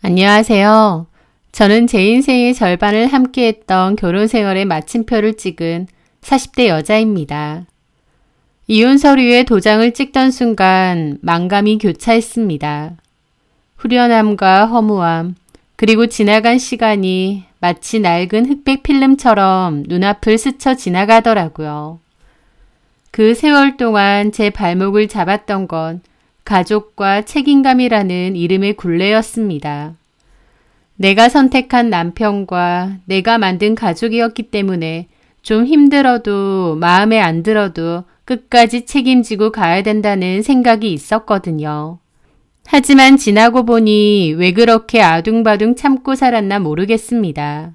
안녕하세요. 저는 제 인생의 절반을 함께했던 결혼 생활의 마침표를 찍은 40대 여자입니다. 이혼 서류에 도장을 찍던 순간 만감이 교차했습니다. 후련함과 허무함, 그리고 지나간 시간이 마치 낡은 흑백 필름처럼 눈앞을 스쳐 지나가더라고요. 그 세월 동안 제 발목을 잡았던 건 가족과 책임감이라는 이름의 굴레였습니다. 내가 선택한 남편과 내가 만든 가족이었기 때문에 좀 힘들어도 마음에 안 들어도 끝까지 책임지고 가야 된다는 생각이 있었거든요. 하지만 지나고 보니 왜 그렇게 아둥바둥 참고 살았나 모르겠습니다.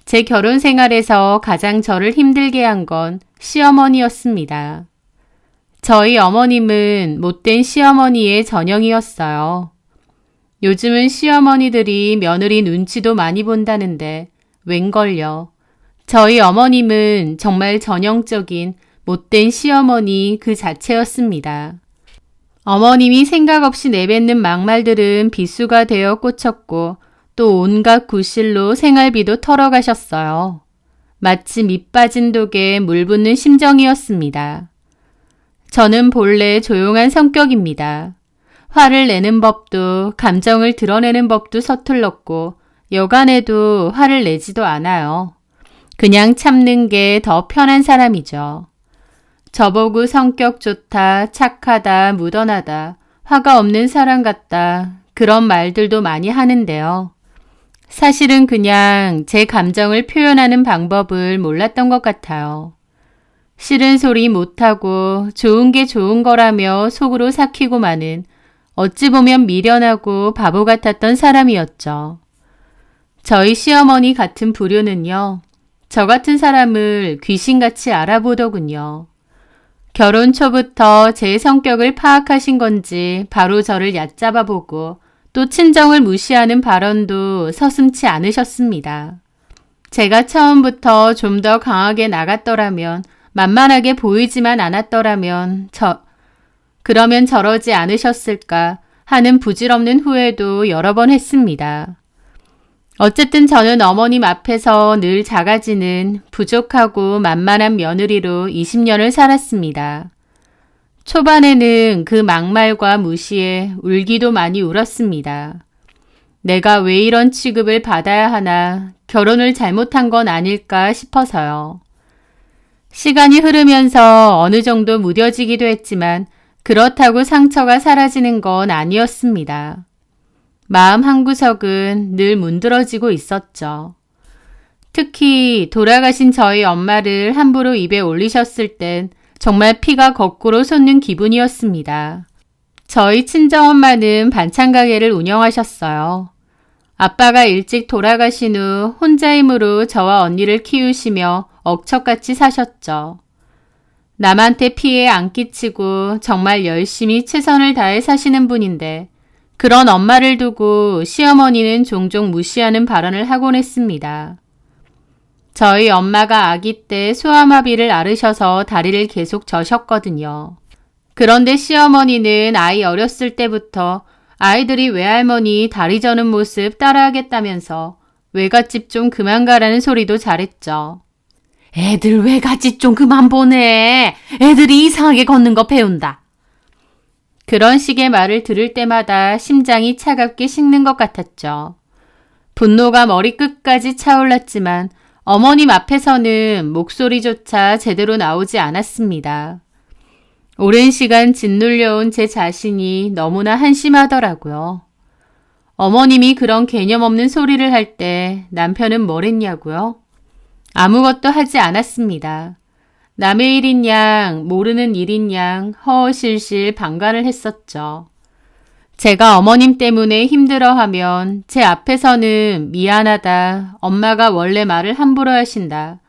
제 결혼 생활에서 가장 저를 힘들게 한 건 시어머니였습니다. 저희 어머님은 못된 시어머니의 전형이었어요. 요즘은 시어머니들이 며느리 눈치도 많이 본다는데 웬걸요. 저희 어머님은 정말 전형적인 못된 시어머니 그 자체였습니다. 어머님이 생각 없이 내뱉는 막말들은 비수가 되어 꽂혔고 또 온갖 구실로 생활비도 털어가셨어요. 마치 밑 빠진 독에 물 붓는 심정이었습니다. 저는 본래 조용한 성격입니다. 화를 내는 법도 감정을 드러내는 법도 서툴렀고 여간에도 화를 내지도 않아요. 그냥 참는 게 더 편한 사람이죠. 저보고 성격 좋다, 착하다, 무던하다, 화가 없는 사람 같다 그런 말들도 많이 하는데요. 사실은 그냥 제 감정을 표현하는 방법을 몰랐던 것 같아요. 싫은 소리 못하고 좋은 게 좋은 거라며 속으로 삭히고 마는 어찌 보면 미련하고 바보 같았던 사람이었죠. 저희 시어머니 같은 부류는요. 저 같은 사람을 귀신같이 알아보더군요. 결혼 초부터 제 성격을 파악하신 건지 바로 저를 얕잡아 보고 또 친정을 무시하는 발언도 서슴지 않으셨습니다. 제가 처음부터 좀 더 강하게 나갔더라면 만만하게 보이지만 않았더라면 그러면 저러지 않으셨을까 하는 부질없는 후회도 여러 번 했습니다. 어쨌든 저는 어머님 앞에서 늘 작아지는 부족하고 만만한 며느리로 20년을 살았습니다. 초반에는 그 막말과 무시에 울기도 많이 울었습니다. 내가 왜 이런 취급을 받아야 하나, 결혼을 잘못한 건 아닐까 싶어서요. 시간이 흐르면서 어느 정도 무뎌지기도 했지만 그렇다고 상처가 사라지는 건 아니었습니다. 마음 한구석은 늘 문드러지고 있었죠. 특히 돌아가신 저희 엄마를 함부로 입에 올리셨을 땐 정말 피가 거꾸로 솟는 기분이었습니다. 저희 친정엄마는 반찬 가게를 운영하셨어요. 아빠가 일찍 돌아가신 후 혼자 힘으로 저와 언니를 키우시며 억척같이 사셨죠. 남한테 피해 안 끼치고 정말 열심히 최선을 다해 사시는 분인데 그런 엄마를 두고 시어머니는 종종 무시하는 발언을 하곤 했습니다. 저희 엄마가 아기 때 소아마비를 앓으셔서 다리를 계속 저셨거든요. 그런데 시어머니는 아이 어렸을 때부터 아이들이 외할머니 다리 저는 모습 따라하겠다면서 외갓집 좀 그만 가라는 소리도 잘했죠. 애들 외갓집 좀 그만 보내. 애들이 이상하게 걷는 거 배운다. 그런 식의 말을 들을 때마다 심장이 차갑게 식는 것 같았죠. 분노가 머리끝까지 차올랐지만 어머님 앞에서는 목소리조차 제대로 나오지 않았습니다. 오랜 시간 짓눌려온 제 자신이 너무나 한심하더라고요. 어머님이 그런 개념 없는 소리를 할 때 남편은 뭘 했냐고요? 아무것도 하지 않았습니다. 남의 일인 양 모르는 일인 양 허허실실 방관을 했었죠. 제가 어머님 때문에 힘들어하면 제 앞에서는 미안하다, 엄마가 원래 말을 함부로 하신다,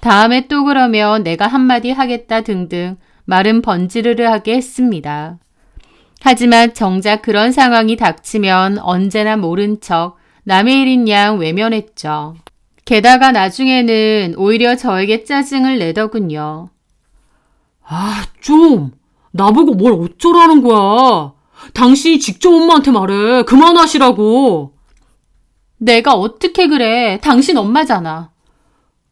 다음에 또 그러면 내가 한마디 하겠다 등등 말은 번지르르하게 했습니다. 하지만 정작 그런 상황이 닥치면 언제나 모른 척 남의 일인 양 외면했죠. 게다가 나중에는 오히려 저에게 짜증을 내더군요. 아, 좀 나보고 뭘 어쩌라는 거야. 당신이 직접 엄마한테 말해. 그만하시라고. 내가 어떻게 그래? 당신 엄마잖아.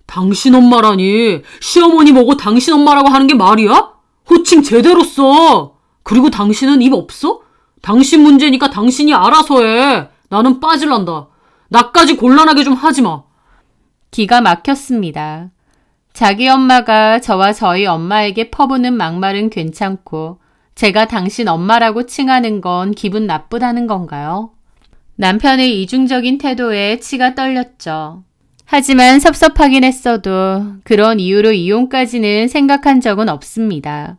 당신 엄마라니. 시어머니 보고 당신 엄마라고 하는 게 말이야? 호칭 제대로 써. 그리고 당신은 입 없어? 당신 문제니까 당신이 알아서 해. 나는 빠질란다. 나까지 곤란하게 좀 하지 마. 기가 막혔습니다. 자기 엄마가 저와 저희 엄마에게 퍼부는 막말은 괜찮고 제가 당신 엄마라고 칭하는 건 기분 나쁘다는 건가요? 남편의 이중적인 태도에 치가 떨렸죠. 하지만 섭섭하긴 했어도 그런 이유로 이혼까지는 생각한 적은 없습니다.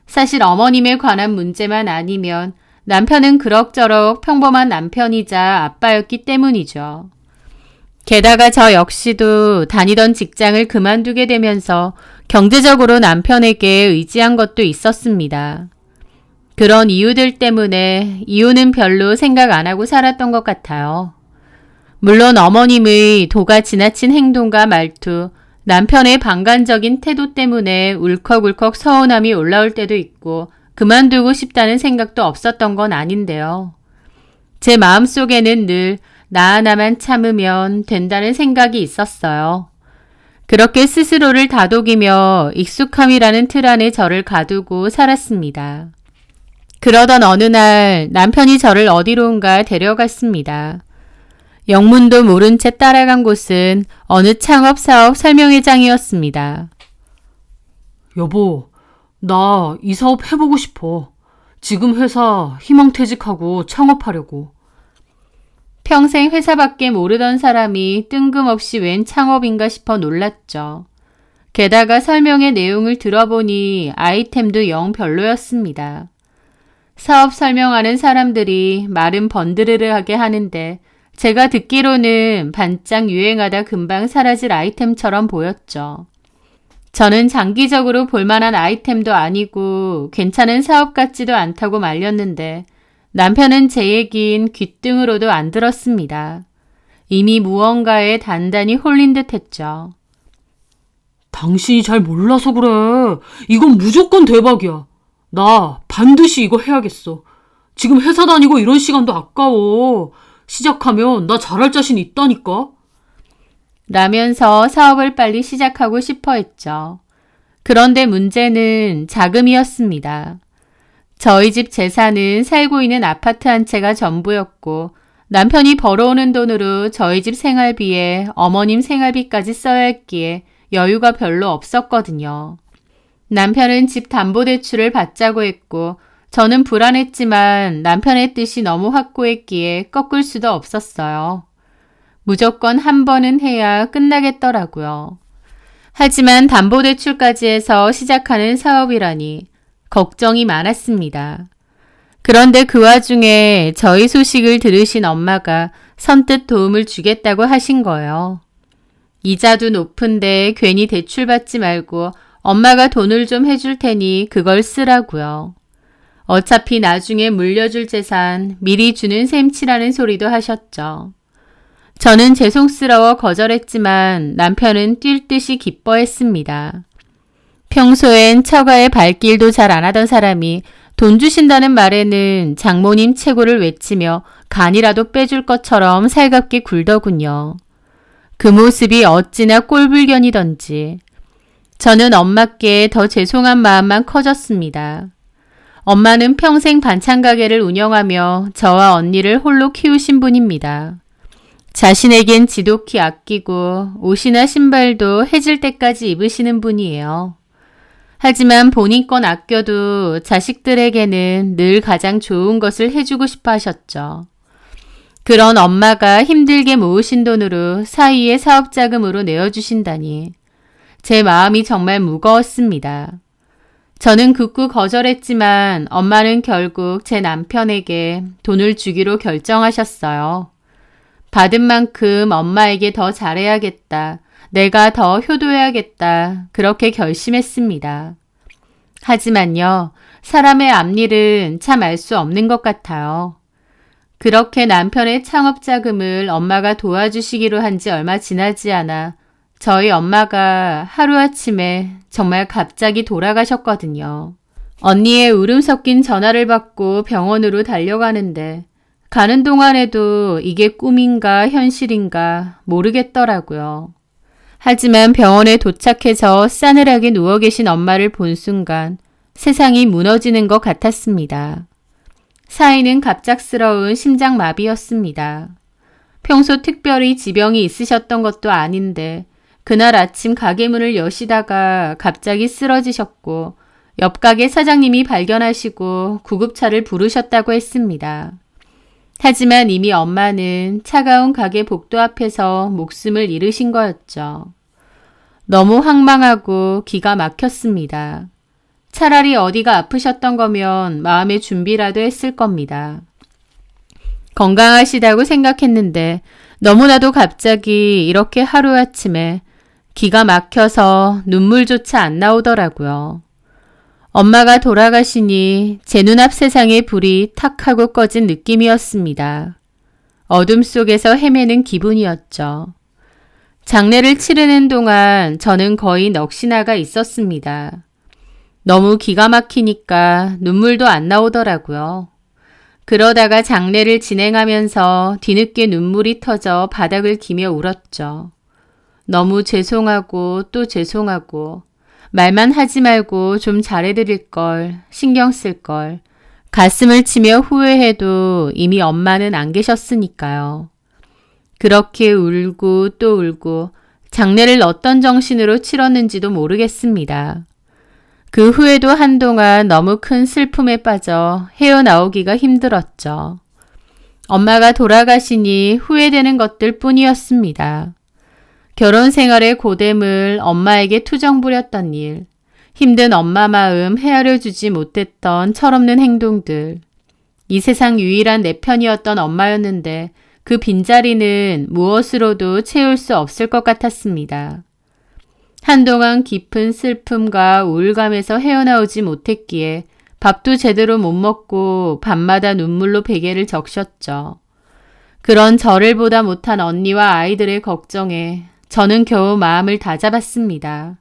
사실 어머님에 관한 문제만 아니면 남편은 그럭저럭 평범한 남편이자 아빠였기 때문이죠. 게다가 저 역시도 다니던 직장을 그만두게 되면서 경제적으로 남편에게 의지한 것도 있었습니다. 그런 이유들 때문에 이혼은 별로 생각 안 하고 살았던 것 같아요. 물론 어머님의 도가 지나친 행동과 말투, 남편의 방관적인 태도 때문에 울컥울컥 서운함이 올라올 때도 있고 그만두고 싶다는 생각도 없었던 건 아닌데요. 제 마음속에는 늘 나 하나만 참으면 된다는 생각이 있었어요. 그렇게 스스로를 다독이며 익숙함이라는 틀 안에 저를 가두고 살았습니다. 그러던 어느 날 남편이 저를 어디론가 데려갔습니다. 영문도 모른 채 따라간 곳은 어느 창업사업 설명회장이었습니다. 여보, 나 이 사업 해보고 싶어. 지금 회사 희망퇴직하고 창업하려고. 평생 회사밖에 모르던 사람이 뜬금없이 웬 창업인가 싶어 놀랐죠. 게다가 설명의 내용을 들어보니 아이템도 영 별로였습니다. 사업 설명하는 사람들이 말은 번드르르하게 하는데 제가 듣기로는 반짝 유행하다 금방 사라질 아이템처럼 보였죠. 저는 장기적으로 볼만한 아이템도 아니고 괜찮은 사업 같지도 않다고 말렸는데 남편은 제 얘긴 귓등으로도 안 들었습니다. 이미 무언가에 단단히 홀린 듯 했죠. 당신이 잘 몰라서 그래. 이건 무조건 대박이야. 나 반드시 이거 해야겠어. 지금 회사 다니고 이런 시간도 아까워. 시작하면 나 잘할 자신 있다니까. 라면서 사업을 빨리 시작하고 싶어 했죠. 그런데 문제는 자금이었습니다. 저희 집 재산은 살고 있는 아파트 한 채가 전부였고 남편이 벌어오는 돈으로 저희 집 생활비에 어머님 생활비까지 써야 했기에 여유가 별로 없었거든요. 남편은 집 담보대출을 받자고 했고 저는 불안했지만 남편의 뜻이 너무 확고했기에 꺾을 수도 없었어요. 무조건 한 번은 해야 끝나겠더라고요. 하지만 담보대출까지 해서 시작하는 사업이라니 걱정이 많았습니다. 그런데 그 와중에 저희 소식을 들으신 엄마가 선뜻 도움을 주겠다고 하신 거예요. 이자도 높은데 괜히 대출 받지 말고 엄마가 돈을 좀 해줄 테니 그걸 쓰라고요. 어차피 나중에 물려줄 재산 미리 주는 셈치라는 소리도 하셨죠. 저는 죄송스러워 거절했지만 남편은 뛸 듯이 기뻐했습니다. 평소엔 처가의 발길도 잘 안 하던 사람이 돈 주신다는 말에는 장모님 최고를 외치며 간이라도 빼줄 것처럼 살갑게 굴더군요. 그 모습이 어찌나 꼴불견이던지 저는 엄마께 더 죄송한 마음만 커졌습니다. 엄마는 평생 반찬 가게를 운영하며 저와 언니를 홀로 키우신 분입니다. 자신에겐 지독히 아끼고 옷이나 신발도 해질 때까지 입으시는 분이에요. 하지만 본인 건 아껴도 자식들에게는 늘 가장 좋은 것을 해주고 싶어 하셨죠. 그런 엄마가 힘들게 모으신 돈으로 사위의 사업자금으로 내어주신다니 제 마음이 정말 무거웠습니다. 저는 극구 거절했지만 엄마는 결국 제 남편에게 돈을 주기로 결정하셨어요. 받은 만큼 엄마에게 더 잘해야겠다. 내가 더 효도해야겠다. 그렇게 결심했습니다. 하지만요, 사람의 앞일은 참 알 수 없는 것 같아요. 그렇게 남편의 창업 자금을 엄마가 도와주시기로 한 지 얼마 지나지 않아 저희 엄마가 하루아침에 정말 갑자기 돌아가셨거든요. 언니의 울음 섞인 전화를 받고 병원으로 달려가는데 가는 동안에도 이게 꿈인가 현실인가 모르겠더라고요. 하지만 병원에 도착해서 싸늘하게 누워 계신 엄마를 본 순간 세상이 무너지는 것 같았습니다. 사인은 갑작스러운 심장마비였습니다. 평소 특별히 지병이 있으셨던 것도 아닌데 그날 아침 가게 문을 여시다가 갑자기 쓰러지셨고 옆 가게 사장님이 발견하시고 구급차를 부르셨다고 했습니다. 하지만 이미 엄마는 차가운 가게 복도 앞에서 목숨을 잃으신 거였죠. 너무 황망하고 기가 막혔습니다. 차라리 어디가 아프셨던 거면 마음의 준비라도 했을 겁니다. 건강하시다고 생각했는데 너무나도 갑자기 이렇게 하루아침에 기가 막혀서 눈물조차 안 나오더라고요. 엄마가 돌아가시니 제 눈앞 세상의 불이 탁 하고 꺼진 느낌이었습니다. 어둠 속에서 헤매는 기분이었죠. 장례를 치르는 동안 저는 거의 넋이나가 있었습니다. 너무 기가 막히니까 눈물도 안 나오더라고요. 그러다가 장례를 진행하면서 뒤늦게 눈물이 터져 바닥을 기며 울었죠. 너무 죄송하고 또 죄송하고 말만 하지 말고 좀 잘해드릴 걸, 신경 쓸 걸, 가슴을 치며 후회해도 이미 엄마는 안 계셨으니까요. 그렇게 울고 또 울고 장례를 어떤 정신으로 치렀는지도 모르겠습니다. 그 후에도 한동안 너무 큰 슬픔에 빠져 헤어나오기가 힘들었죠. 엄마가 돌아가시니 후회되는 것들 뿐이었습니다. 결혼 생활의 고됨을 엄마에게 투정 부렸던 일, 힘든 엄마 마음 헤아려주지 못했던 철없는 행동들, 이 세상 유일한 내 편이었던 엄마였는데 그 빈자리는 무엇으로도 채울 수 없을 것 같았습니다. 한동안 깊은 슬픔과 우울감에서 헤어나오지 못했기에 밥도 제대로 못 먹고 밤마다 눈물로 베개를 적셨죠. 그런 저를 보다 못한 언니와 아이들의 걱정에 저는 겨우 마음을 다잡았습니다.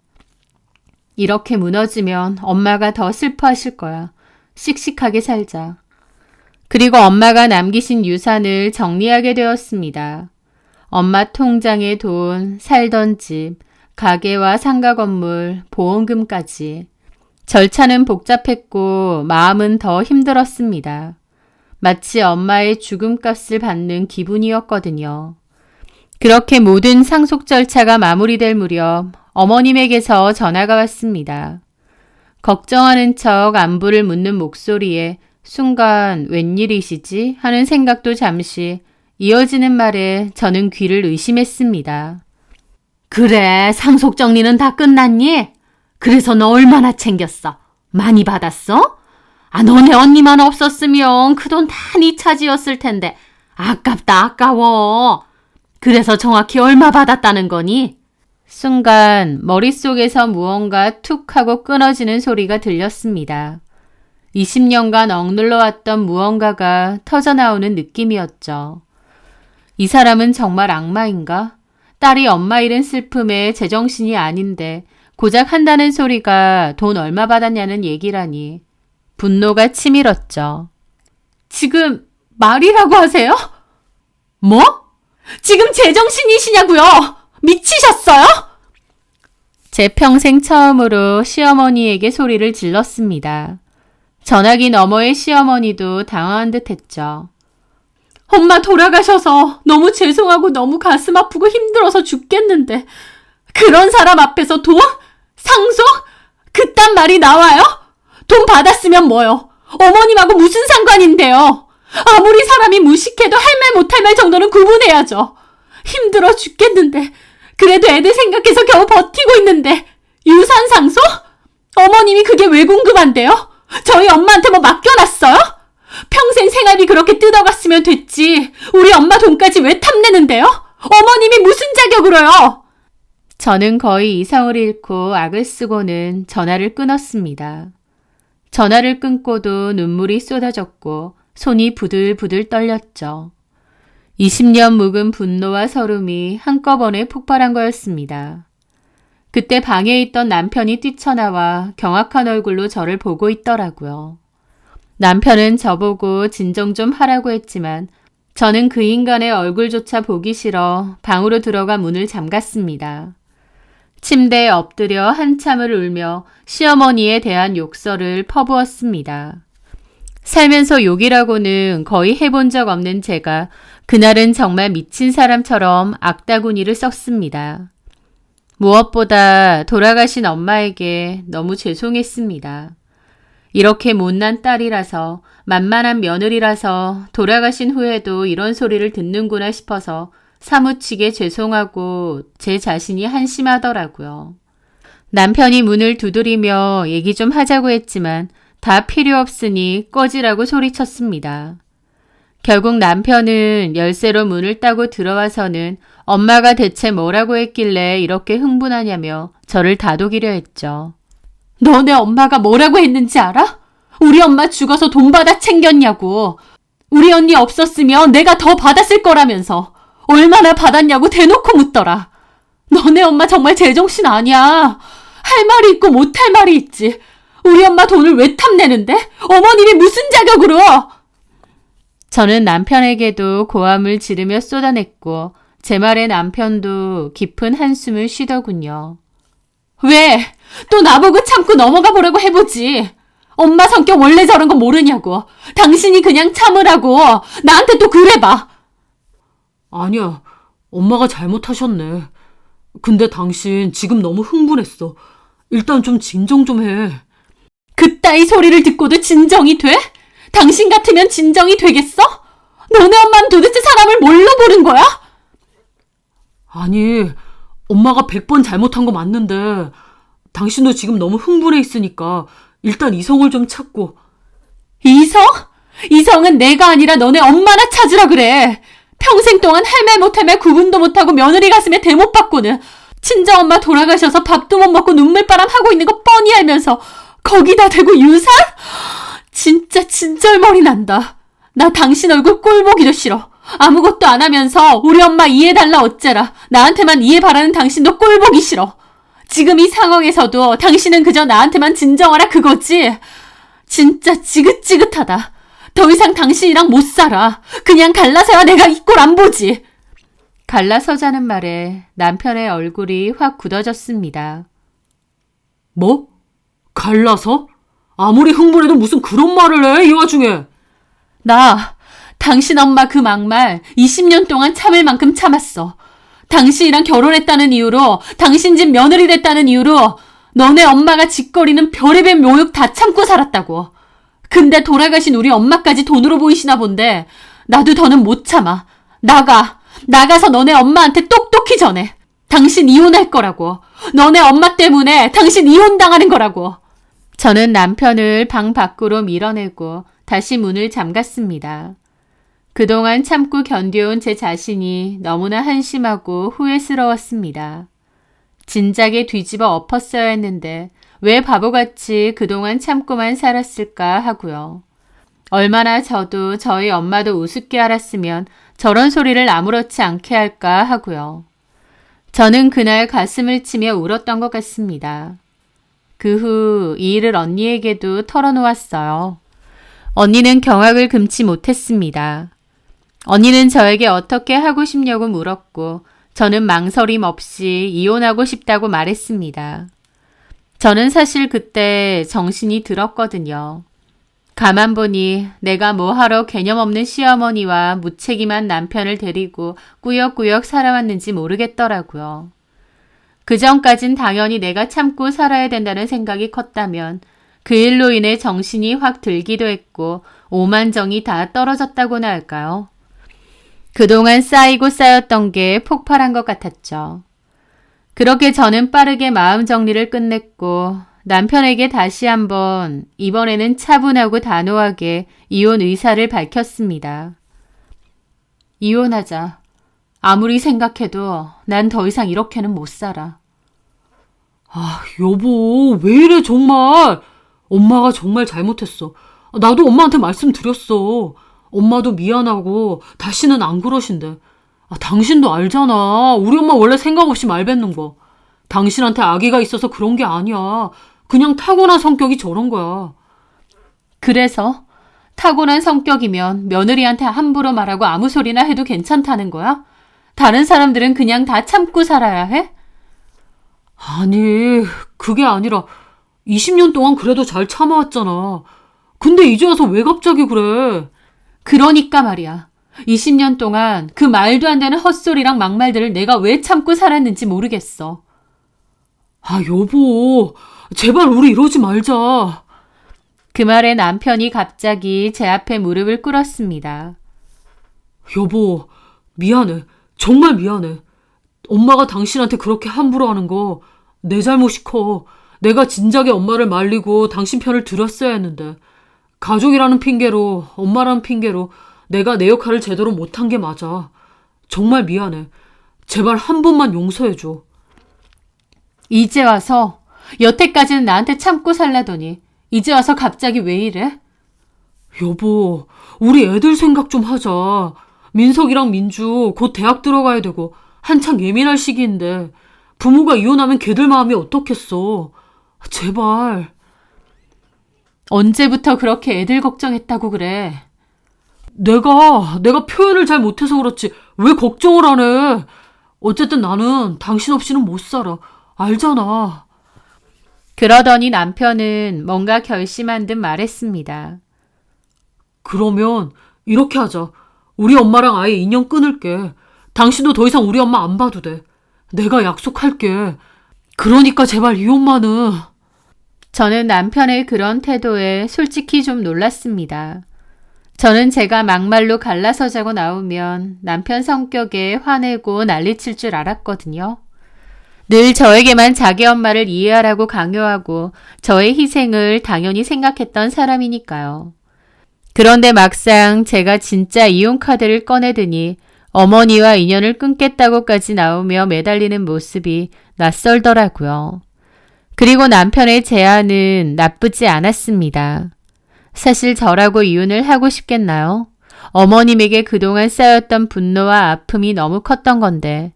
이렇게 무너지면 엄마가 더 슬퍼하실 거야. 씩씩하게 살자. 그리고 엄마가 남기신 유산을 정리하게 되었습니다. 엄마 통장에 돈, 살던 집, 가게와 상가 건물, 보험금까지. 절차는 복잡했고 마음은 더 힘들었습니다. 마치 엄마의 죽음값을 받는 기분이었거든요. 그렇게 모든 상속 절차가 마무리될 무렵 어머님에게서 전화가 왔습니다. 걱정하는 척 안부를 묻는 목소리에 순간 웬일이시지 하는 생각도 잠시 이어지는 말에 저는 귀를 의심했습니다. 그래, 상속 정리는 다 끝났니? 그래서 너 얼마나 챙겼어? 많이 받았어? 너네 언니만 없었으면 그 돈 다 네 차지였을 텐데 아깝다 아까워. 그래서 정확히 얼마 받았다는 거니? 순간 머릿속에서 무언가 툭 하고 끊어지는 소리가 들렸습니다. 20년간 억눌러왔던 무언가가 터져나오는 느낌이었죠. 이 사람은 정말 악마인가? 딸이 엄마 잃은 슬픔에 제정신이 아닌데 고작 한다는 소리가 돈 얼마 받았냐는 얘기라니 분노가 치밀었죠. 지금 말이라고 하세요? 뭐? 지금 제정신이시냐고요? 미치셨어요? 제 평생 처음으로 시어머니에게 소리를 질렀습니다. 전화기 너머의 시어머니도 당황한 듯 했죠. 엄마 돌아가셔서 너무 죄송하고 너무 가슴 아프고 힘들어서 죽겠는데 그런 사람 앞에서 돈? 상속? 그딴 말이 나와요? 돈 받았으면 뭐요? 어머님하고 무슨 상관인데요? 아무리 사람이 무식해도 할 말 못할 말 정도는 구분해야죠. 힘들어 죽겠는데 그래도 애들 생각해서 겨우 버티고 있는데 유산 상속? 어머님이 그게 왜 궁금한데요? 저희 엄마한테 뭐 맡겨놨어요? 평생 생활비 그렇게 뜯어갔으면 됐지. 우리 엄마 돈까지 왜 탐내는데요? 어머님이 무슨 자격으로요? 저는 거의 이성을 잃고 악을 쓰고는 전화를 끊었습니다. 전화를 끊고도 눈물이 쏟아졌고 손이 부들부들 떨렸죠. 20년 묵은 분노와 서름이 한꺼번에 폭발한 거였습니다. 그때 방에 있던 남편이 뛰쳐나와 경악한 얼굴로 저를 보고 있더라고요. 남편은 저보고 진정 좀 하라고 했지만 저는 그 인간의 얼굴조차 보기 싫어 방으로 들어가 문을 잠갔습니다. 침대에 엎드려 한참을 울며 시어머니에 대한 욕설을 퍼부었습니다. 살면서 욕이라고는 거의 해본 적 없는 제가 그날은 정말 미친 사람처럼 악다구니를 썼습니다. 무엇보다 돌아가신 엄마에게 너무 죄송했습니다. 이렇게 못난 딸이라서 만만한 며느리라서 돌아가신 후에도 이런 소리를 듣는구나 싶어서 사무치게 죄송하고 제 자신이 한심하더라고요. 남편이 문을 두드리며 얘기 좀 하자고 했지만 다 필요 없으니 꺼지라고 소리쳤습니다. 결국 남편은 열쇠로 문을 따고 들어와서는 엄마가 대체 뭐라고 했길래 이렇게 흥분하냐며 저를 다독이려 했죠. 너네 엄마가 뭐라고 했는지 알아? 우리 엄마 죽어서 돈 받아 챙겼냐고. 우리 언니 없었으면 내가 더 받았을 거라면서 얼마나 받았냐고 대놓고 묻더라. 너네 엄마 정말 제정신 아니야. 할 말이 있고 못할 말이 있지. 우리 엄마 돈을 왜 탐내는데? 어머님이 무슨 자격으로? 저는 남편에게도 고함을 지르며 쏟아냈고 제 말에 남편도 깊은 한숨을 쉬더군요. 왜? 또 나보고 참고 넘어가 보라고 해보지. 엄마 성격 원래 저런 거 모르냐고. 당신이 그냥 참으라고. 나한테 또 그래봐. 아니야, 엄마가 잘못하셨네. 근데 당신 지금 너무 흥분했어. 일단 좀 진정 좀 해. 그따위 소리를 듣고도 진정이 돼? 당신 같으면 진정이 되겠어? 너네 엄마는 도대체 사람을 뭘로 보는 거야? 아니, 엄마가 100번 잘못한 거 맞는데 당신도 지금 너무 흥분해 있으니까 일단 이성을 좀 찾고. 이성? 이성은 내가 아니라 너네 엄마나 찾으라 그래. 평생 동안 할 말 못할 말 구분도 못하고 며느리 가슴에 대못 받고는 친정엄마 돌아가셔서 밥도 못 먹고 눈물바람 하고 있는 거 뻔히 알면서 거기다 대고 유산? 진짜 진절머리 난다. 나 당신 얼굴 꼴 보기도 싫어. 아무것도 안 하면서 우리 엄마 이해달라 어째라. 나한테만 이해 바라는 당신도 꼴 보기 싫어. 지금 이 상황에서도 당신은 그저 나한테만 진정하라 그거지. 진짜 지긋지긋하다. 더 이상 당신이랑 못 살아. 그냥 갈라서야 내가 이 꼴 안 보지. 갈라서자는 말에 남편의 얼굴이 확 굳어졌습니다. 뭐? 갈라서? 아무리 흥분해도 무슨 그런 말을 해, 이 와중에. 나 당신 엄마 그 막말 20년 동안 참을 만큼 참았어. 당신이랑 결혼했다는 이유로, 당신 집 며느리 됐다는 이유로 너네 엄마가 짓거리는 별의별 모욕 다 참고 살았다고. 근데 돌아가신 우리 엄마까지 돈으로 보이시나 본데 나도 더는 못 참아. 나가서 너네 엄마한테 똑똑히 전해. 당신 이혼할 거라고. 너네 엄마 때문에 당신 이혼당하는 거라고. 저는 남편을 방 밖으로 밀어내고 다시 문을 잠갔습니다. 그동안 참고 견뎌온 제 자신이 너무나 한심하고 후회스러웠습니다. 진작에 뒤집어 엎었어야 했는데 왜 바보같이 그동안 참고만 살았을까 하고요. 얼마나 저도 저희 엄마도 우습게 알았으면 저런 소리를 아무렇지 않게 할까 하고요. 저는 그날 가슴을 치며 울었던 것 같습니다. 그 후 이 일을 언니에게도 털어놓았어요. 언니는 경악을 금치 못했습니다. 언니는 저에게 어떻게 하고 싶냐고 물었고 저는 망설임 없이 이혼하고 싶다고 말했습니다. 저는 사실 그때 정신이 들었거든요. 가만 보니 내가 뭐하러 개념 없는 시어머니와 무책임한 남편을 데리고 꾸역꾸역 살아왔는지 모르겠더라고요. 그전까진 당연히 내가 참고 살아야 된다는 생각이 컸다면 그 일로 인해 정신이 확 들기도 했고 오만정이 다 떨어졌다고나 할까요? 그동안 쌓이고 쌓였던 게 폭발한 것 같았죠. 그렇게 저는 빠르게 마음 정리를 끝냈고 남편에게 다시 한번 이번에는 차분하고 단호하게 이혼 의사를 밝혔습니다. 이혼하자. 아무리 생각해도 난 더 이상 이렇게는 못 살아. 아, 여보, 왜 이래 정말. 엄마가 정말 잘못했어. 나도 엄마한테 말씀드렸어. 엄마도 미안하고 다시는 안 그러신대. 당신도 알잖아. 우리 엄마 원래 생각 없이 말 뱉는 거. 당신한테 아기가 있어서 그런 게 아니야. 그냥 타고난 성격이 저런 거야. 그래서 타고난 성격이면 며느리한테 함부로 말하고 아무 소리나 해도 괜찮다는 거야? 다른 사람들은 그냥 다 참고 살아야 해? 아니, 그게 아니라 20년 동안 그래도 잘 참아왔잖아. 근데 이제 와서 왜 갑자기 그래? 그러니까 말이야. 20년 동안 그 말도 안 되는 헛소리랑 막말들을 내가 왜 참고 살았는지 모르겠어. 아, 여보. 제발 우리 이러지 말자. 그 말에 남편이 갑자기 제 앞에 무릎을 꿇었습니다. 여보, 미안해. 정말 미안해. 엄마가 당신한테 그렇게 함부로 하는 거 내 잘못이 커. 내가 진작에 엄마를 말리고 당신 편을 들었어야 했는데 가족이라는 핑계로, 엄마라는 핑계로 내가 내 역할을 제대로 못한 게 맞아. 정말 미안해. 제발 한 번만 용서해줘. 이제 와서 여태까지는 나한테 참고 살라더니 이제 와서 갑자기 왜 이래? 여보, 우리 애들 생각 좀 하자. 민석이랑 민주 곧 대학 들어가야 되고 한창 예민할 시기인데 부모가 이혼하면 걔들 마음이 어떻겠어. 제발. 언제부터 그렇게 애들 걱정했다고 그래? 내가 표현을 잘 못해서 그렇지 왜 걱정을 안 해. 어쨌든 나는 당신 없이는 못 살아. 알잖아. 그러더니 남편은 뭔가 결심한 듯 말했습니다. 그러면 이렇게 하자. 우리 엄마랑 아예 인연 끊을게. 당신도 더 이상 우리 엄마 안 봐도 돼. 내가 약속할게. 그러니까 제발 이 엄마는. 저는 남편의 그런 태도에 솔직히 좀 놀랐습니다. 저는 제가 막말로 갈라서자고 나오면 남편 성격에 화내고 난리칠 줄 알았거든요. 늘 저에게만 자기 엄마를 이해하라고 강요하고 저의 희생을 당연히 생각했던 사람이니까요. 그런데 막상 제가 진짜 이혼 카드를 꺼내드니 어머니와 인연을 끊겠다고까지 나오며 매달리는 모습이 낯설더라고요. 그리고 남편의 제안은 나쁘지 않았습니다. 사실 저라고 이혼을 하고 싶겠나요? 어머님에게 그동안 쌓였던 분노와 아픔이 너무 컸던 건데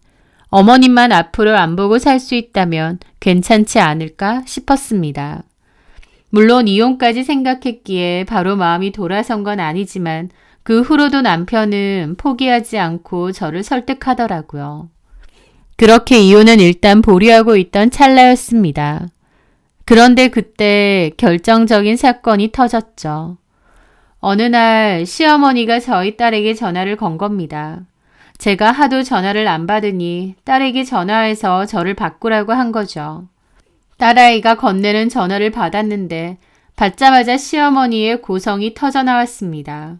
어머님만 앞으로 안 보고 살 수 있다면 괜찮지 않을까 싶었습니다. 물론 이혼까지 생각했기에 바로 마음이 돌아선 건 아니지만 그 후로도 남편은 포기하지 않고 저를 설득하더라고요. 그렇게 이혼은 일단 보류하고 있던 찰나였습니다. 그런데 그때 결정적인 사건이 터졌죠. 어느 날 시어머니가 저희 딸에게 전화를 건 겁니다. 제가 하도 전화를 안 받으니 딸에게 전화해서 저를 바꾸라고 한 거죠. 딸아이가 건네는 전화를 받았는데 받자마자 시어머니의 고성이 터져나왔습니다.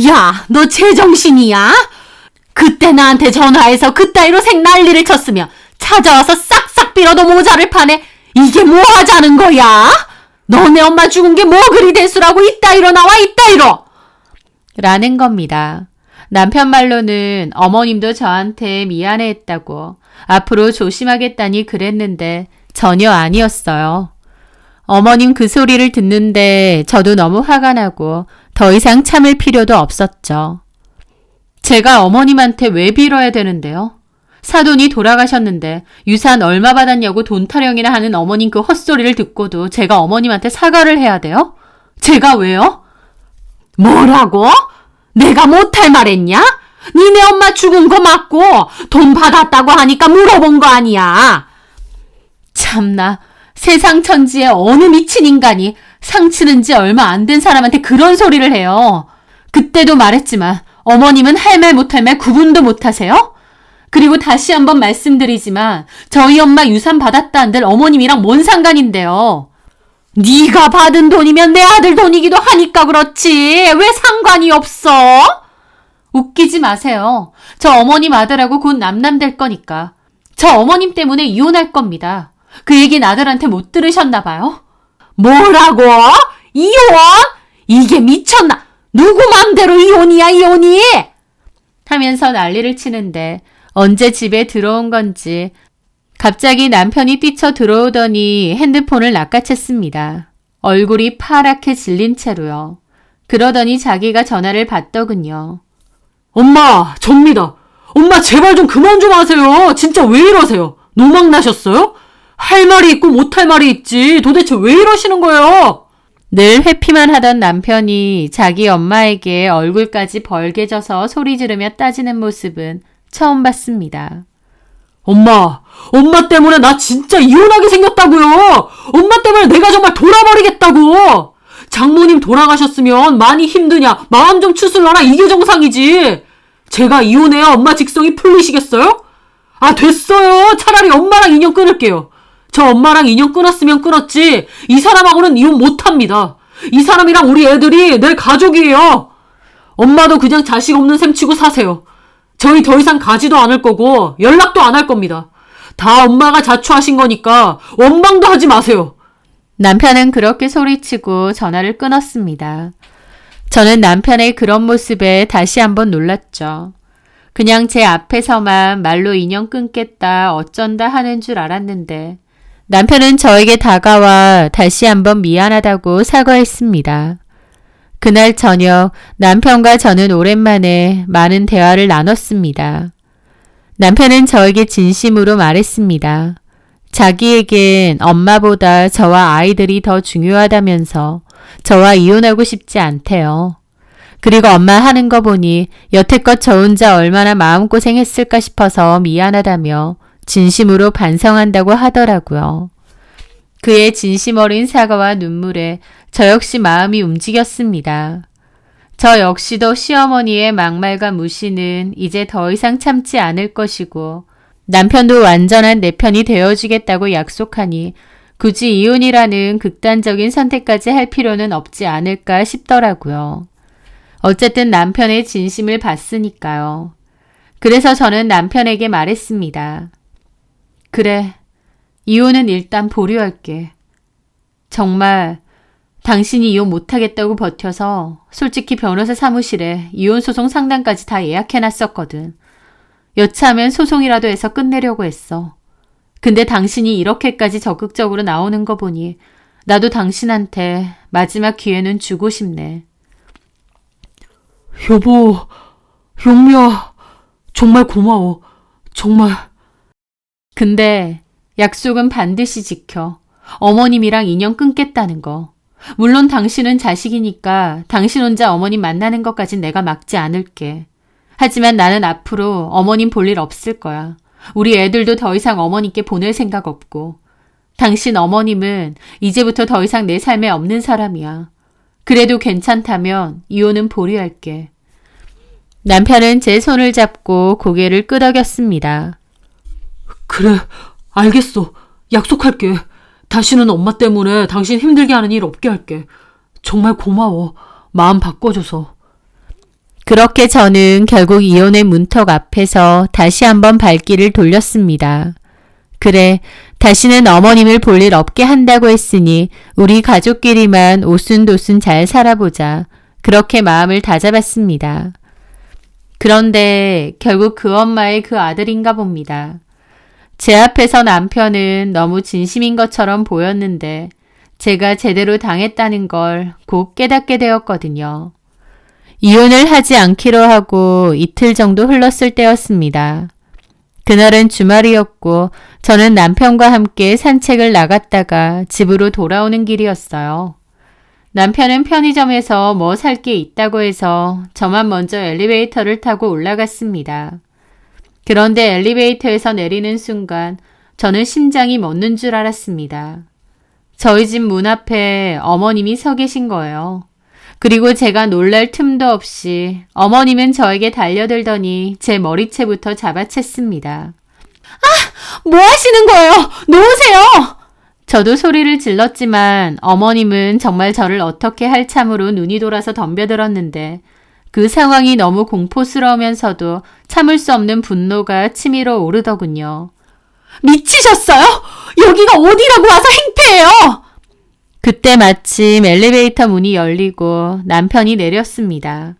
야, 너 제정신이야? 그때 나한테 전화해서 그따위로 생난리를 쳤으면 찾아와서 싹싹 빌어도 모자를 파네. 이게 뭐 하자는 거야? 너네 엄마 죽은 게 뭐 그리 대수라고 이따위로 나와 이따위로. 라는 겁니다. 남편 말로는 어머님도 저한테 미안해했다고 앞으로 조심하겠다니 그랬는데 전혀 아니었어요. 어머님 그 소리를 듣는데 저도 너무 화가 나고 더 이상 참을 필요도 없었죠. 제가 어머님한테 왜 빌어야 되는데요? 사돈이 돌아가셨는데 유산 얼마 받았냐고 돈 타령이나 하는 어머님 그 헛소리를 듣고도 제가 어머님한테 사과를 해야 돼요? 제가 왜요? 뭐라고? 내가 못할 말했냐? 니네 엄마 죽은 거 맞고 돈 받았다고 하니까 물어본 거 아니야. 참나, 세상 천지에 어느 미친 인간이 상 치는 지 얼마 안 된 사람한테 그런 소리를 해요. 그때도 말했지만 어머님은 할 말 못할 말 구분도 못하세요? 그리고 다시 한번 말씀드리지만 저희 엄마 유산 받았다 한들 어머님이랑 뭔 상관인데요. 네가 받은 돈이면 내 아들 돈이기도 하니까 그렇지. 왜 상관이 없어? 웃기지 마세요. 저 어머님 아들하고 곧 남남 될 거니까. 저 어머님 때문에 이혼할 겁니다. 그 얘기는 아들한테 못 들으셨나 봐요. 뭐라고? 이혼? 이게 미쳤나? 누구 맘대로 이혼이야 이혼이? 하면서 난리를 치는데 언제 집에 들어온 건지 갑자기 남편이 뛰쳐 들어오더니 핸드폰을 낚아챘습니다. 얼굴이 파랗게 질린 채로요. 그러더니 자기가 전화를 받더군요. 엄마, 접니다. 엄마 제발 좀 그만 좀 하세요. 진짜 왜 이러세요? 노망 나셨어요? 할 말이 있고 못할 말이 있지. 도대체 왜 이러시는 거예요? 늘 회피만 하던 남편이 자기 엄마에게 얼굴까지 벌개져서 소리 지르며 따지는 모습은 처음 봤습니다. 엄마 때문에 나 진짜 이혼하게 생겼다고요. 엄마 때문에 내가 정말 돌아버리겠다고. 장모님 돌아가셨으면 많이 힘드냐, 마음 좀 추슬러라, 이게 정상이지. 제가 이혼해야 엄마 직성이 풀리시겠어요? 아, 됐어요. 차라리 엄마랑 인연 끊을게요. 저 엄마랑 인연 끊었으면 끊었지, 이 사람하고는 이혼 못합니다. 이 사람이랑 우리 애들이 내 가족이에요. 엄마도 그냥 자식 없는 셈 치고 사세요. 저희 더 이상 가지도 않을 거고 연락도 안 할 겁니다. 다 엄마가 자초하신 거니까 원망도 하지 마세요. 남편은 그렇게 소리치고 전화를 끊었습니다. 저는 남편의 그런 모습에 다시 한번 놀랐죠. 그냥 제 앞에서만 말로 인연 끊겠다 어쩐다 하는 줄 알았는데 남편은 저에게 다가와 다시 한번 미안하다고 사과했습니다. 그날 저녁 남편과 저는 오랜만에 많은 대화를 나눴습니다. 남편은 저에게 진심으로 말했습니다. 자기에겐 엄마보다 저와 아이들이 더 중요하다면서 저와 이혼하고 싶지 않대요. 그리고 엄마 하는 거 보니 여태껏 저 혼자 얼마나 마음고생했을까 싶어서 미안하다며 진심으로 반성한다고 하더라고요. 그의 진심 어린 사과와 눈물에 저 역시 마음이 움직였습니다. 저 역시도 시어머니의 막말과 무시는 이제 더 이상 참지 않을 것이고 남편도 완전한 내 편이 되어주겠다고 약속하니 굳이 이혼이라는 극단적인 선택까지 할 필요는 없지 않을까 싶더라고요. 어쨌든 남편의 진심을 봤으니까요. 그래서 저는 남편에게 말했습니다. 그래, 이혼은 일단 보류할게. 정말 당신이 이혼 못하겠다고 버텨서 솔직히 변호사 사무실에 이혼소송 상담까지 다 예약해놨었거든. 여차하면 소송이라도 해서 끝내려고 했어. 근데 당신이 이렇게까지 적극적으로 나오는 거 보니 나도 당신한테 마지막 기회는 주고 싶네. 여보, 용미야, 정말 고마워. 정말. 근데 약속은 반드시 지켜. 어머님이랑 인연 끊겠다는 거. 물론 당신은 자식이니까 당신 혼자 어머님 만나는 것까진 내가 막지 않을게. 하지만 나는 앞으로 어머님 볼 일 없을 거야. 우리 애들도 더 이상 어머님께 보낼 생각 없고. 당신 어머님은 이제부터 더 이상 내 삶에 없는 사람이야. 그래도 괜찮다면 이혼은 보류할게. 남편은 제 손을 잡고 고개를 끄덕였습니다. 그래, 알겠어. 약속할게. 다시는 엄마 때문에 당신 힘들게 하는 일 없게 할게. 정말 고마워. 마음 바꿔줘서. 그렇게 저는 결국 이혼의 문턱 앞에서 다시 한번 발길을 돌렸습니다. 그래, 다시는 어머님을 볼 일 없게 한다고 했으니 우리 가족끼리만 오순도순 잘 살아보자. 그렇게 마음을 다잡았습니다. 그런데 결국 그 엄마의 그 아들인가 봅니다. 제 앞에서 남편은 너무 진심인 것처럼 보였는데 제가 제대로 당했다는 걸 곧 깨닫게 되었거든요. 이혼을 하지 않기로 하고 이틀 정도 흘렀을 때였습니다. 그날은 주말이었고 저는 남편과 함께 산책을 나갔다가 집으로 돌아오는 길이었어요. 남편은 편의점에서 뭐 살 게 있다고 해서 저만 먼저 엘리베이터를 타고 올라갔습니다. 그런데 엘리베이터에서 내리는 순간 저는 심장이 멎는 줄 알았습니다. 저희 집 문 앞에 어머님이 서 계신 거예요. 그리고 제가 놀랄 틈도 없이 어머님은 저에게 달려들더니 제 머리채부터 잡아챘습니다. 아! 뭐 하시는 거예요? 놓으세요! 저도 소리를 질렀지만 어머님은 정말 저를 어떻게 할 참으로 눈이 돌아서 덤벼들었는데 그 상황이 너무 공포스러우면서도 참을 수 없는 분노가 치밀어 오르더군요. 미치셨어요? 여기가 어디라고 와서 행패해요! 그때 마침 엘리베이터 문이 열리고 남편이 내렸습니다.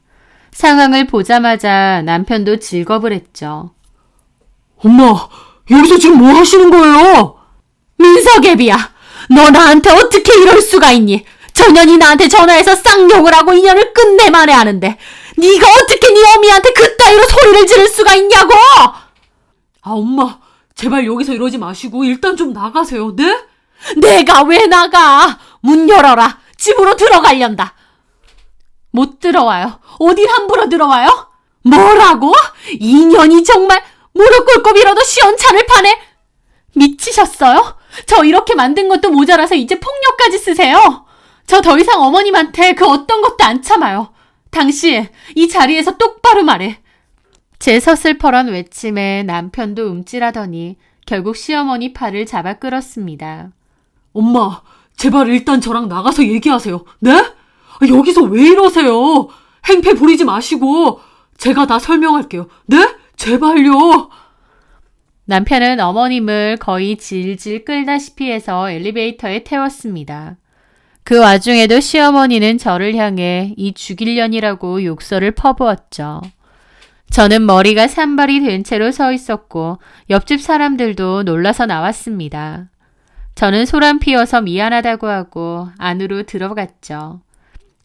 상황을 보자마자 남편도 질겁을 했죠. 엄마, 여기서 지금 뭐 하시는 거예요? 민석애비야, 너 나한테 어떻게 이럴 수가 있니? 저 년이 나한테 전화해서 쌍욕을 하고 인연을 끝내 말해하는데 네가 어떻게 네 어미한테 그따위로 소리를 지를 수가 있냐고! 아, 엄마, 제발 여기서 이러지 마시고 일단 좀 나가세요. 네? 내가 왜 나가? 문 열어라. 집으로 들어가련다. 못 들어와요. 어딜 함부로 들어와요? 뭐라고? 인연이 정말 무릎 꿇고 빌어도 시원찮을 판에 미치셨어요? 저 이렇게 만든 것도 모자라서 이제 폭력까지 쓰세요? 저 더 이상 어머님한테 그 어떤 것도 안 참아요. 당신 이 자리에서 똑바로 말해. 제 서슬퍼런 외침에 남편도 움찔하더니 결국 시어머니 팔을 잡아 끌었습니다. 엄마, 제발 일단 저랑 나가서 얘기하세요. 네? 여기서 왜 이러세요? 행패 부리지 마시고 제가 다 설명할게요. 네? 제발요. 남편은 어머님을 거의 질질 끌다시피 해서 엘리베이터에 태웠습니다. 그 와중에도 시어머니는 저를 향해 이 죽일년이라고 욕설을 퍼부었죠. 저는 머리가 산발이 된 채로 서 있었고 옆집 사람들도 놀라서 나왔습니다. 저는 소란 피워서 미안하다고 하고 안으로 들어갔죠.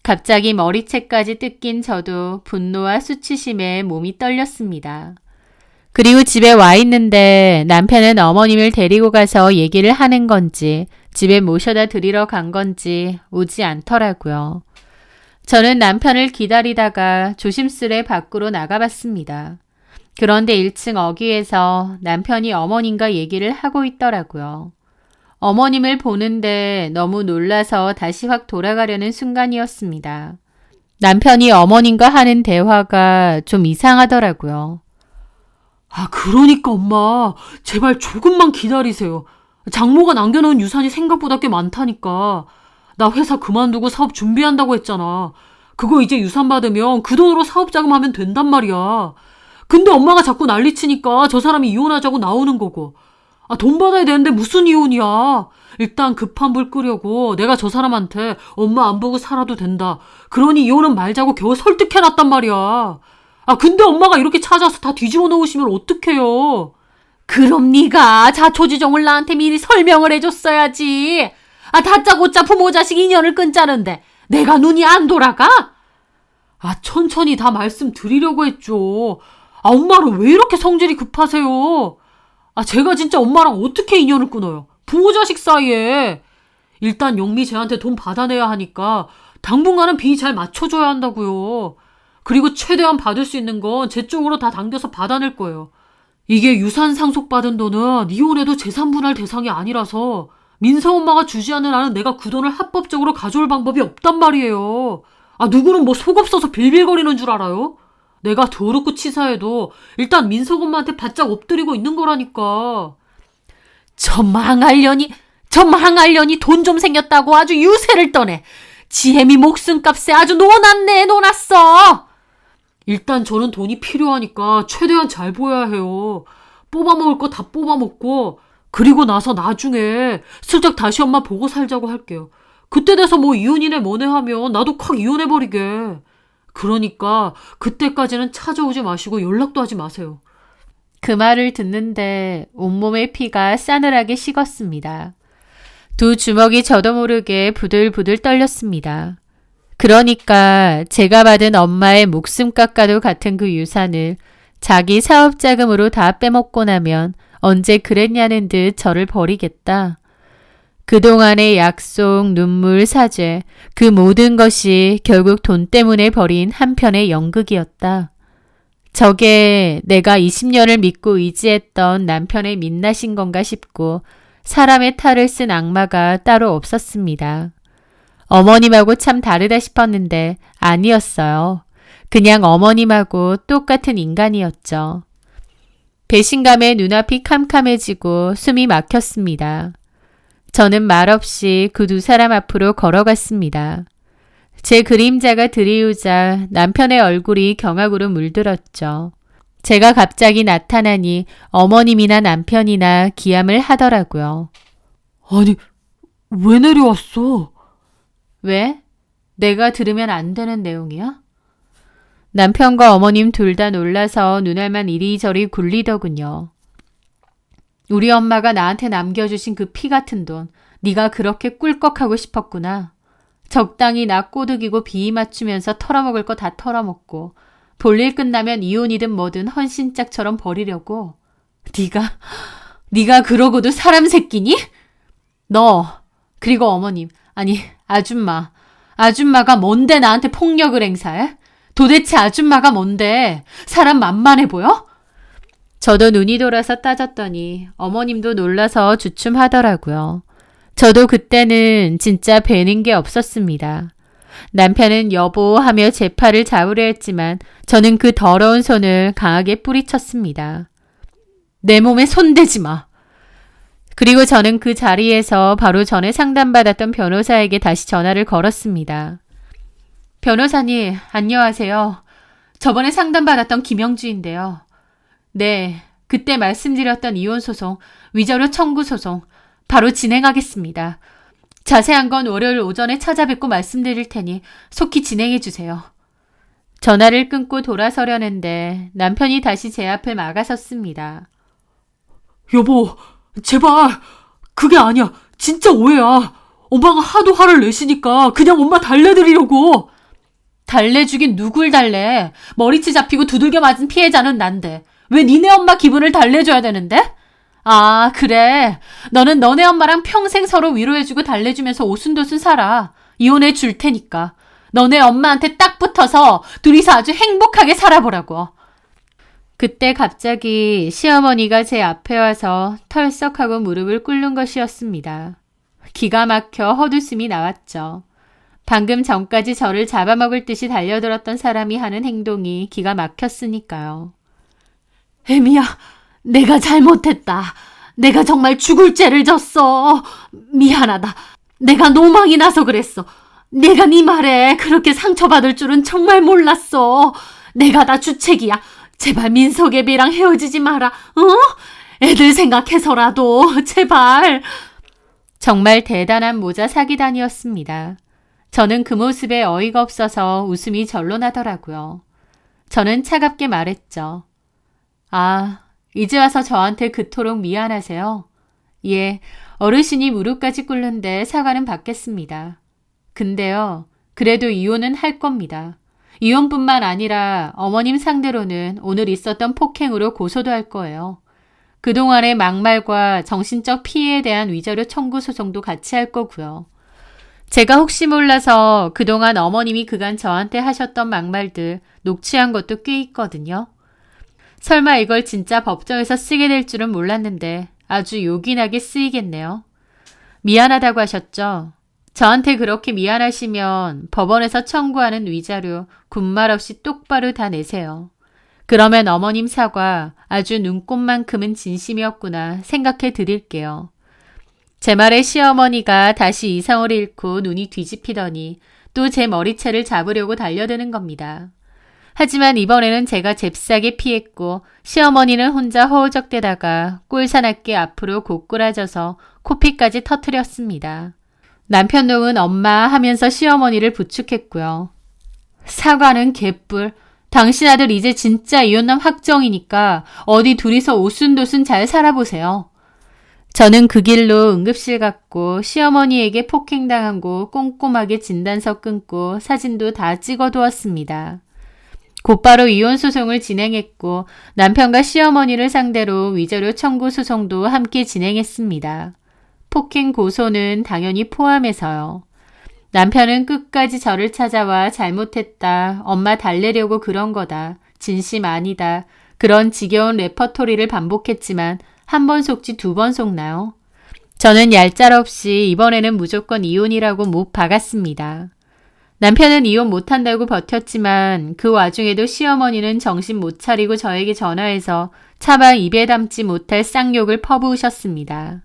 갑자기 머리채까지 뜯긴 저도 분노와 수치심에 몸이 떨렸습니다. 그리고 집에 와 있는데 남편은 어머님을 데리고 가서 얘기를 하는 건지 집에 모셔다 드리러 간 건지 오지 않더라고요. 저는 남편을 기다리다가 조심스레 밖으로 나가봤습니다. 그런데 1층 어귀에서 남편이 어머님과 얘기를 하고 있더라고요. 어머님을 보는데 너무 놀라서 다시 확 돌아가려는 순간이었습니다. 남편이 어머님과 하는 대화가 좀 이상하더라고요. 그러니까 엄마, 제발 조금만 기다리세요. 장모가 남겨놓은 유산이 생각보다 꽤 많다니까. 나 회사 그만두고 사업 준비한다고 했잖아. 그거 이제 유산 받으면 그 돈으로 사업 자금하면 된단 말이야. 근데 엄마가 자꾸 난리치니까 저 사람이 이혼하자고 나오는 거고. 돈 받아야 되는데 무슨 이혼이야. 일단 급한 불 끄려고 내가 저 사람한테 엄마 안 보고 살아도 된다. 그러니 이혼은 말자고 겨우 설득해놨단 말이야. 근데 엄마가 이렇게 찾아서 다 뒤집어 놓으시면 어떡해요. 그럼 네가 자초지종을 나한테 미리 설명을 해줬어야지. 다짜고짜 부모 자식 인연을 끊자는데 내가 눈이 안 돌아가? 천천히 다 말씀드리려고 했죠. 엄마는 왜 이렇게 성질이 급하세요? 제가 진짜 엄마랑 어떻게 인연을 끊어요? 부모 자식 사이에. 일단 영미 쟤한테 돈 받아내야 하니까 당분간은 비 잘 맞춰줘야 한다고요. 그리고 최대한 받을 수 있는 건 제 쪽으로 다 당겨서 받아낼 거예요. 이게 유산 상속받은 돈은 이혼해도 재산분할 대상이 아니라서 민서 엄마가 주지 않는 한은 내가 그 돈을 합법적으로 가져올 방법이 없단 말이에요. 누구는 뭐 속 없어서 빌빌거리는 줄 알아요? 내가 더럽고 치사해도 일단 민석 엄마한테 바짝 엎드리고 있는 거라니까. 저 망할년이 돈 좀 생겼다고 아주 유세를 떠네. 지혜미 목숨값에 아주 논았어. 일단 저는 돈이 필요하니까 최대한 잘 보여야 해요. 뽑아먹을 거 다 뽑아먹고 그리고 나서 나중에 슬쩍 다시 엄마 보고 살자고 할게요. 그때 돼서 뭐 이혼이네 뭐네 하면 나도 콱 이혼해버리게. 그러니까 그때까지는 찾아오지 마시고 연락도 하지 마세요. 그 말을 듣는데 온몸의 피가 싸늘하게 식었습니다. 두 주먹이 저도 모르게 부들부들 떨렸습니다. 그러니까 제가 받은 엄마의 목숨 깎아도 같은 그 유산을 자기 사업 자금으로 다 빼먹고 나면 언제 그랬냐는 듯 저를 버리겠다. 그동안의 약속, 눈물, 사죄, 그 모든 것이 결국 돈 때문에 벌인 한편의 연극이었다. 저게 내가 20년을 믿고 의지했던 남편의 민낯인 건가 싶고 사람의 탈을 쓴 악마가 따로 없었습니다. 어머님하고 참 다르다 싶었는데 아니었어요. 그냥 어머님하고 똑같은 인간이었죠. 배신감에 눈앞이 캄캄해지고 숨이 막혔습니다. 저는 말없이 그 두 사람 앞으로 걸어갔습니다. 제 그림자가 들이우자 남편의 얼굴이 경악으로 물들었죠. 제가 갑자기 나타나니 어머님이나 남편이나 기함을 하더라고요. 아니, 왜 내려왔어? 왜? 내가 들으면 안 되는 내용이야? 남편과 어머님 둘 다 놀라서 눈알만 이리저리 굴리더군요. 우리 엄마가 나한테 남겨주신 그 피 같은 돈, 네가 그렇게 꿀꺽하고 싶었구나. 적당히 나 꼬드기고 비위 맞추면서 털어먹을 거 다 털어먹고 볼일 끝나면 이혼이든 뭐든 헌신짝처럼 버리려고. 네가 그러고도 사람 새끼니? 너, 그리고 어머님, 아니 아줌마가 뭔데 나한테 폭력을 행사해? 도대체 아줌마가 뭔데? 사람 만만해 보여? 저도 눈이 돌아서 따졌더니 어머님도 놀라서 주춤하더라고요. 저도 그때는 진짜 배는 게 없었습니다. 남편은 여보 하며 제 팔을 잡으려 했지만 저는 그 더러운 손을 강하게 뿌리쳤습니다. 내 몸에 손대지 마. 그리고 저는 그 자리에서 바로 전에 상담받았던 변호사에게 다시 전화를 걸었습니다. 변호사님, 안녕하세요. 저번에 상담받았던 김영주인데요. 네, 그때 말씀드렸던 이혼소송, 위자료 청구 소송 바로 진행하겠습니다. 자세한 건 월요일 오전에 찾아뵙고 말씀드릴 테니 속히 진행해 주세요. 전화를 끊고 돌아서려는데 남편이 다시 제 앞을 막아섰습니다. 여보, 제발. 그게 아니야. 진짜 오해야. 엄마가 하도 화를 내시니까 그냥 엄마 달래드리려고. 달래주긴 누굴 달래? 머리채 잡히고 두들겨 맞은 피해자는 난데 왜 니네 엄마 기분을 달래줘야 되는데? 아, 그래. 너는 너네 엄마랑 평생 서로 위로해주고 달래주면서 오순도순 살아. 이혼해 줄 테니까. 너네 엄마한테 딱 붙어서 둘이서 아주 행복하게 살아보라고. 그때 갑자기 시어머니가 제 앞에 와서 털썩하고 무릎을 꿇는 것이었습니다. 기가 막혀 헛웃음이 나왔죠. 방금 전까지 저를 잡아먹을 듯이 달려들었던 사람이 하는 행동이 기가 막혔으니까요. 애미야, 내가 잘못했다. 내가 정말 죽을 죄를 졌어. 미안하다. 내가 노망이 나서 그랬어. 내가 네 말에 그렇게 상처받을 줄은 정말 몰랐어. 내가 다 주책이야. 제발 민석애비랑 헤어지지 마라. 애들 생각해서라도 제발. 정말 대단한 모자 사기단이었습니다. 저는 그 모습에 어이가 없어서 웃음이 절로 나더라고요. 저는 차갑게 말했죠. 아, 이제 와서 저한테 그토록 미안하세요? 예, 어르신이 무릎까지 꿇는데 사과는 받겠습니다. 근데요, 그래도 이혼은 할 겁니다. 이혼뿐만 아니라 어머님 상대로는 오늘 있었던 폭행으로 고소도 할 거예요. 그동안의 막말과 정신적 피해에 대한 위자료 청구 소송도 같이 할 거고요. 제가 혹시 몰라서 그동안 어머님이 그간 저한테 하셨던 막말들 녹취한 것도 꽤 있거든요. 설마 이걸 진짜 법정에서 쓰게 될 줄은 몰랐는데 아주 요긴하게 쓰이겠네요. 미안하다고 하셨죠? 저한테 그렇게 미안하시면 법원에서 청구하는 위자료 군말 없이 똑바로 다 내세요. 그러면 어머님 사과 아주 눈꽃만큼은 진심이었구나 생각해 드릴게요. 제 말에 시어머니가 다시 이성을 잃고 눈이 뒤집히더니 또 제 머리채를 잡으려고 달려드는 겁니다. 하지만 이번에는 제가 잽싸게 피했고 시어머니는 혼자 허우적대다가 꼴사납게 앞으로 고꾸라져서 코피까지 터뜨렸습니다. 남편 놈은 엄마 하면서 시어머니를 부축했고요. 사과는 개뿔. 당신 아들 이제 진짜 이혼남 확정이니까 어디 둘이서 오순도순 잘 살아보세요. 저는 그 길로 응급실 갔고 시어머니에게 폭행당한 곳 꼼꼼하게 진단서 끊고 사진도 다 찍어두었습니다. 곧바로 이혼 소송을 진행했고 남편과 시어머니를 상대로 위자료 청구 소송도 함께 진행했습니다. 폭행 고소는 당연히 포함해서요. 남편은 끝까지 저를 찾아와 잘못했다, 엄마 달래려고 그런 거다, 진심 아니다, 그런 지겨운 레퍼토리를 반복했지만 한 번 속지 두 번 속나요? 저는 얄짤없이 이번에는 무조건 이혼이라고 못 박았습니다. 남편은 이혼 못한다고 버텼지만 그 와중에도 시어머니는 정신 못 차리고 저에게 전화해서 차마 입에 담지 못할 쌍욕을 퍼부으셨습니다.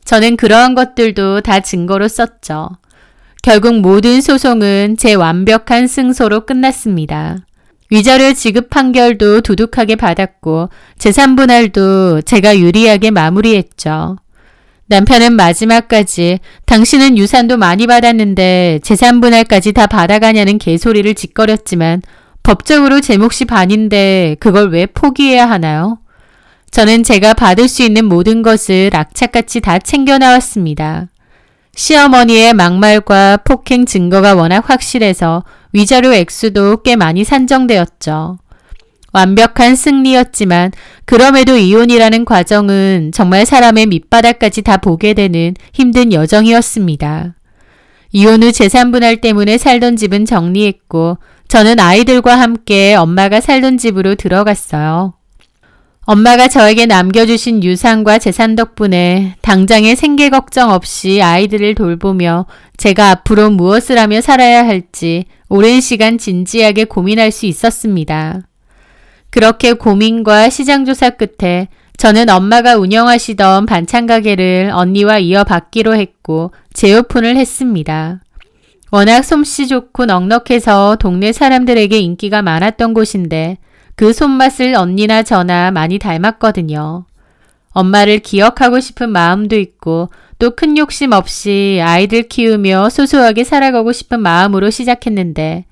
저는 그러한 것들도 다 증거로 썼죠. 결국 모든 소송은 제 완벽한 승소로 끝났습니다. 위자료 지급 판결도 두둑하게 받았고 재산분할도 제가 유리하게 마무리했죠. 남편은 마지막까지 당신은 유산도 많이 받았는데 재산분할까지 다 받아가냐는 개소리를 짓거렸지만 법적으로 제 몫이 반인데 그걸 왜 포기해야 하나요? 저는 제가 받을 수 있는 모든 것을 악착같이 다 챙겨 나왔습니다. 시어머니의 막말과 폭행 증거가 워낙 확실해서 위자료 액수도 꽤 많이 산정되었죠. 완벽한 승리였지만 그럼에도 이혼이라는 과정은 정말 사람의 밑바닥까지 다 보게 되는 힘든 여정이었습니다. 이혼 후 재산 분할 때문에 살던 집은 정리했고 저는 아이들과 함께 엄마가 살던 집으로 들어갔어요. 엄마가 저에게 남겨주신 유산과 재산 덕분에 당장의 생계 걱정 없이 아이들을 돌보며 제가 앞으로 무엇을 하며 살아야 할지 오랜 시간 진지하게 고민할 수 있었습니다. 그렇게 고민과 시장조사 끝에 저는 엄마가 운영하시던 반찬 가게를 언니와 이어받기로 했고 재오픈을 했습니다. 워낙 솜씨 좋고 넉넉해서 동네 사람들에게 인기가 많았던 곳인데 그 손맛을 언니나 저나 많이 닮았거든요. 엄마를 기억하고 싶은 마음도 있고 또 큰 욕심 없이 아이들 키우며 소소하게 살아가고 싶은 마음으로 시작했는데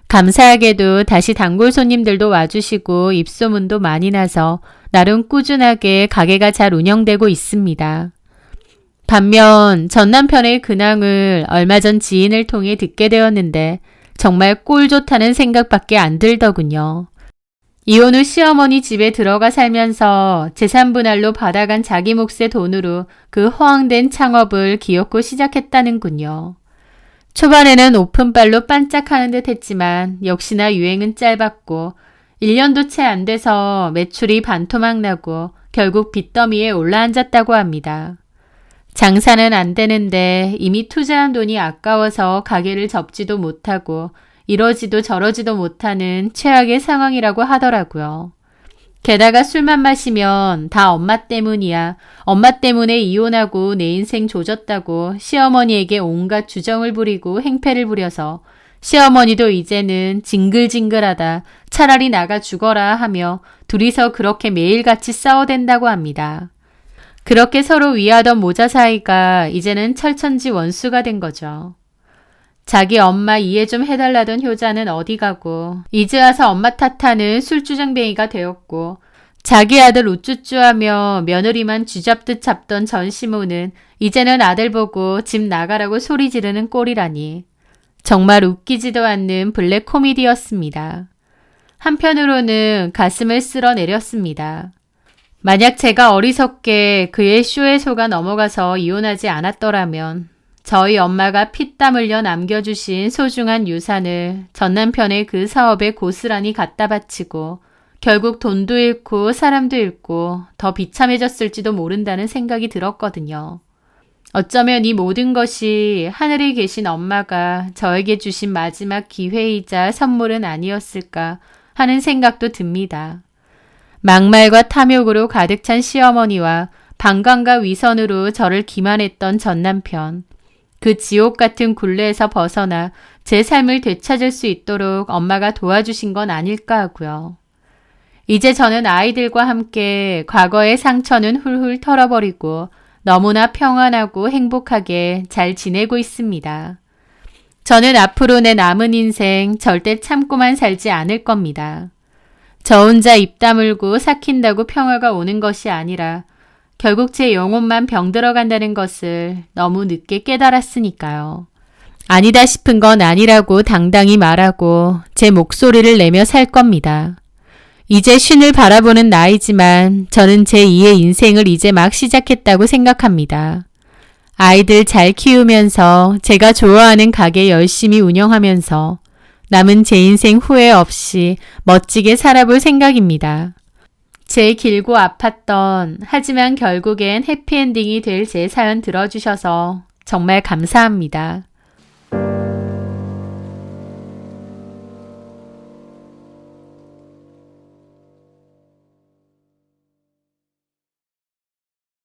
감사하게도 다시 단골 손님들도 와주시고 입소문도 많이 나서 나름 꾸준하게 가게가 잘 운영되고 있습니다. 반면 전 남편의 근황을 얼마 전 지인을 통해 듣게 되었는데 정말 꼴 좋다는 생각밖에 안 들더군요. 이혼 후 시어머니 집에 들어가 살면서 재산 분할로 받아간 자기 몫의 돈으로 그 허황된 창업을 기어코 시작했다는군요. 초반에는 오픈빨로 반짝하는 듯 했지만 역시나 유행은 짧았고 1년도 채 안 돼서 매출이 반토막 나고 결국 빚더미에 올라앉았다고 합니다. 장사는 안 되는데 이미 투자한 돈이 아까워서 가게를 접지도 못하고 이러지도 저러지도 못하는 최악의 상황이라고 하더라고요. 게다가 술만 마시면 다 엄마 때문이야. 엄마 때문에 이혼하고 내 인생 조졌다고 시어머니에게 온갖 주정을 부리고 행패를 부려서 시어머니도 이제는 징글징글하다. 차라리 나가 죽어라 하며 둘이서 그렇게 매일같이 싸워댄다고 합니다. 그렇게 서로 위하던 모자 사이가 이제는 철천지 원수가 된 거죠. 자기 엄마 이해 좀 해달라던 효자는 어디 가고 이제 와서 엄마 탓하는 술주정뱅이가 되었고 자기 아들 우쭈쭈하며 며느리만 쥐잡듯 잡던 전시모는 이제는 아들 보고 집 나가라고 소리 지르는 꼴이라니. 정말 웃기지도 않는 블랙 코미디였습니다. 한편으로는 가슴을 쓸어내렸습니다. 만약 제가 어리석게 그의 쇼에 속아 넘어가서 이혼하지 않았더라면 저희 엄마가 피땀 흘려 남겨주신 소중한 유산을 전 남편의 그 사업에 고스란히 갖다 바치고 결국 돈도 잃고 사람도 잃고 더 비참해졌을지도 모른다는 생각이 들었거든요. 어쩌면 이 모든 것이 하늘에 계신 엄마가 저에게 주신 마지막 기회이자 선물은 아니었을까 하는 생각도 듭니다. 막말과 탐욕으로 가득 찬 시어머니와 방광과 위선으로 저를 기만했던 전 남편. 그 지옥 같은 굴레에서 벗어나 제 삶을 되찾을 수 있도록 엄마가 도와주신 건 아닐까 하고요. 이제 저는 아이들과 함께 과거의 상처는 훌훌 털어버리고 너무나 평안하고 행복하게 잘 지내고 있습니다. 저는 앞으로 내 남은 인생 절대 참고만 살지 않을 겁니다. 저 혼자 입 다물고 삭힌다고 평화가 오는 것이 아니라 결국 제 영혼만 병들어간다는 것을 너무 늦게 깨달았으니까요. 아니다 싶은 건 아니라고 당당히 말하고 제 목소리를 내며 살 겁니다. 이제 쉰을 바라보는 나이지만 저는 제 2의 인생을 이제 막 시작했다고 생각합니다. 아이들 잘 키우면서 제가 좋아하는 가게 열심히 운영하면서 남은 제 인생 후회 없이 멋지게 살아볼 생각입니다. 제 길고 아팠던 하지만 결국엔 해피엔딩이 될 제 사연 들어주셔서 정말 감사합니다.